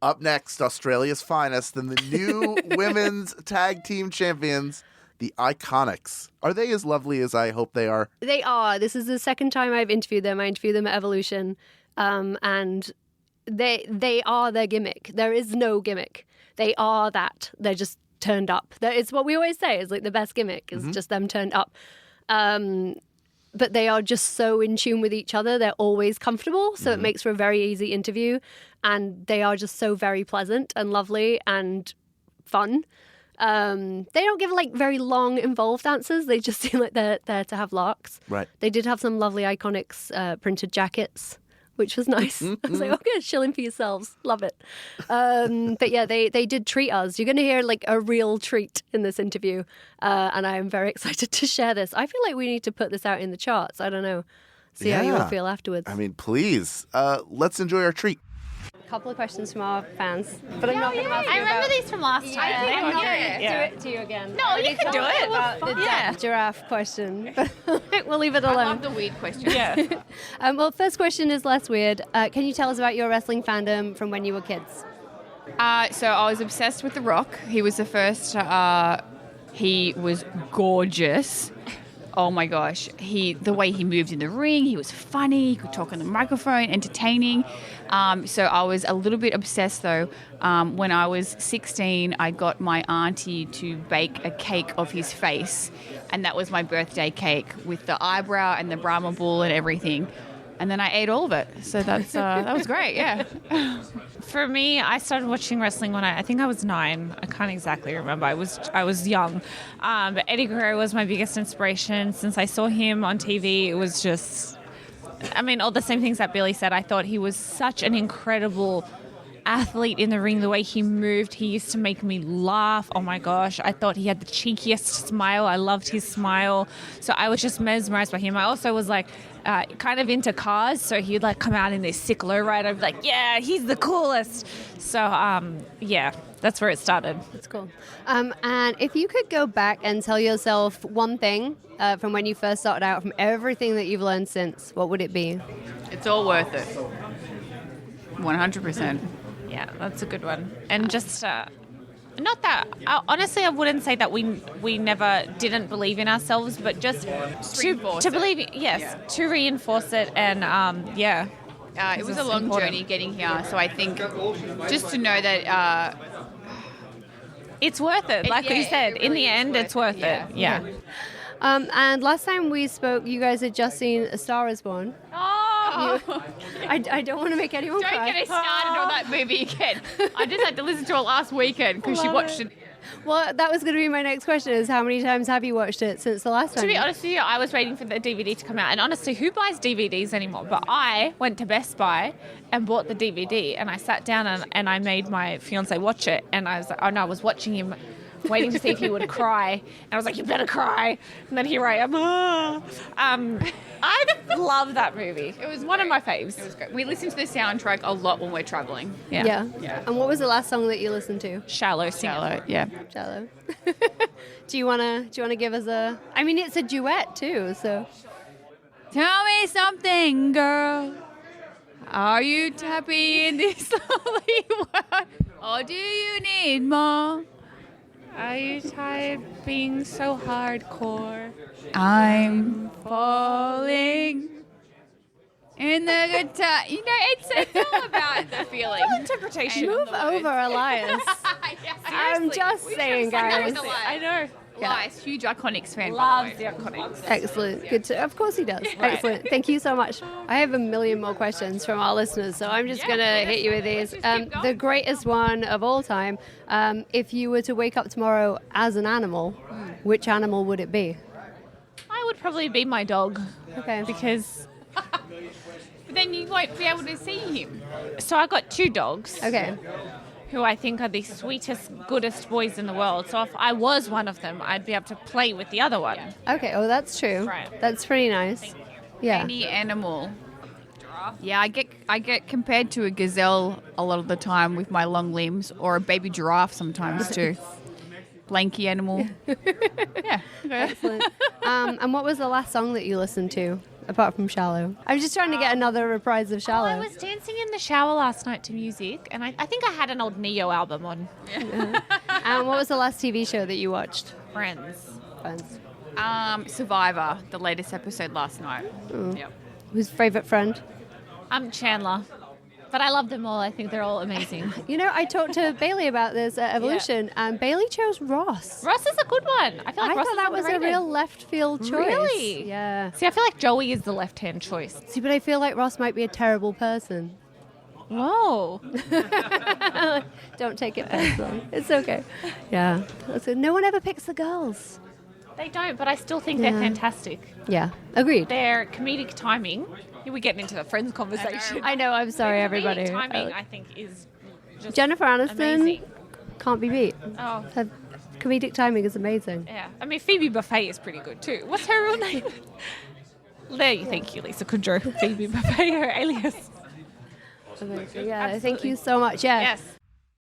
Up next, Australia's finest and the new women's tag team champions, the IIconics. Are they as lovely as I hope they are? They are. This is the second time I've interviewed them. I interviewed them at Evolution, and they are their gimmick. There is no gimmick. They are that. They're just turned up. It's what we always say. It's like the best gimmick is just them turned up. But they are just so in tune with each other. They're always comfortable, so it makes for a very easy interview. And they are just so very pleasant and lovely and fun. They don't give like very long, involved answers. They just seem like they're there to have larks. Right. They did have some lovely IIconics printed jackets, which was nice. I was like, okay, shilling for yourselves. Love it. But yeah, they did treat us. You're going to hear like a real treat in this interview. And I am very excited to share this. I feel like we need to put this out in the charts. I don't know. See how you all feel afterwards. I mean, please. Let's enjoy our treat. A couple of questions from our fans, but I'm not going to ask you I remember these from last time. I'm not going to do it to you again. No, you can do it. About the giraffe question. We'll leave it alone. I love the weird question. Yeah. Well, first question is less weird. Can you tell us about your wrestling fandom from when you were kids? So I was obsessed with The Rock. He was the first. He was gorgeous. Oh my gosh. The way he moved in the ring, he was funny, he could talk on the microphone, entertaining. So I was a little bit obsessed though. When I was 16, I got my auntie to bake a cake of his face, and that was my birthday cake with the eyebrow and the Brahma bull and everything. And then I ate all of it. So that was great, yeah. For me, I started watching wrestling when I think I was 9. I can't exactly remember. I was young. But Eddie Guerrero was my biggest inspiration. Since I saw him on TV, it was just, I mean, all the same things that Billie said. I thought he was such an incredible athlete in the ring. The way he moved, he used to make me laugh. Oh my gosh, I thought he had the cheekiest smile. I loved his smile. So I was just mesmerized by him. I also was like kind of into cars, so he'd like come out in this sick lowrider. I'd be like, yeah, he's the coolest. So yeah, that's where it started. That's cool. And if you could go back and tell yourself one thing from when you first started out, from everything that you've learned since, what would it be? It's all worth it. 100%. Yeah, that's a good one. And just not that honestly, I wouldn't say that we never didn't believe in ourselves, but just to believe, to reinforce it. And it was a long journey getting here. So I think just to know that it's worth it. Like you said, in the end, it's worth it. Yeah. And last time we spoke, you guys had just seen A Star Is Born. I don't want to make anyone cry. Don't get us started on that movie again. I just had to listen to it last weekend because she watched it. Well, that was going to be my next question, is how many times have you watched it since the last time? To be honest with you, I was waiting for the DVD to come out. And honestly, who buys DVDs anymore? But I went to Best Buy and bought the DVD. And I sat down and I made my fiancé watch it. And I was like, I was watching him, waiting to see if he would cry. And I was like, you better cry. And then here I am. I love that movie. It was one of my faves. It was great. We listen to the soundtrack a lot when we're traveling. Yeah. And what was the last song that you listened to? Shallow. Yeah. Shallow. Do you wanna give us a? I mean, it's a duet too. So. Tell me something, girl. Are you happy in this lonely world, or do you need more? Are you tired of being so hardcore? I'm falling in the good time. You know, it's all about the feeling. Interpretation. Move over, Elias. I'm just saying, guys. I know. Elias, huge IIconics fan. Loves the IIconics. Excellent. Good to, of course he does. Right. Excellent. Thank you so much. I have a million more questions from our listeners, so I'm just going to hit you with these. The greatest one of all time, if you were to wake up tomorrow as an animal, which animal would it be? I would probably be my dog. Okay. Because but then you won't be able to see him. So I got 2 dogs. Okay. Who I think are the sweetest, goodest boys in the world. So if I was one of them, I'd be able to play with the other one. Okay. Oh, that's true. Right. That's pretty nice. Yeah. Any animal. Yeah, I get compared to a gazelle a lot of the time with my long limbs, or a baby giraffe sometimes too. Lanky animal. Yeah. Excellent. And what was the last song that you listened to apart from Shallow. I'm just trying to get another reprise of Shallow. I was dancing in the shower last night to music, and I think I had an old Neo album on. And what was the last TV show that you watched? Friends. Survivor, the latest episode last night. Yep. Who's favourite friend? Chandler. But I love them all. I think they're all amazing. You know, I talked to Bailey about this at Evolution, and Bailey chose Ross. Ross is a good one. I feel like I Ross thought is that was a underrated. real left field choice. Really? Yeah. See, I feel like Joey is the left-hand choice. See, but I feel like Ross might be a terrible person. Whoa. Don't take it personally. It's okay. Yeah. So no one ever picks the girls. They don't, but I still think they're fantastic. Yeah. Agreed. Their comedic timing. Here we're getting into the Friends conversation. I know. I'm sorry, Their everybody. comedic timing, I think, is just Jennifer Aniston amazing. can't be beat. Oh, Her comedic timing is amazing. yeah. I mean, Phoebe Buffet is pretty good, too. What's her real name? There you thank you, Lisa Kudrow. Phoebe Buffet, her alias. Amazing. Yeah. Thank you so much. Yeah. Yes.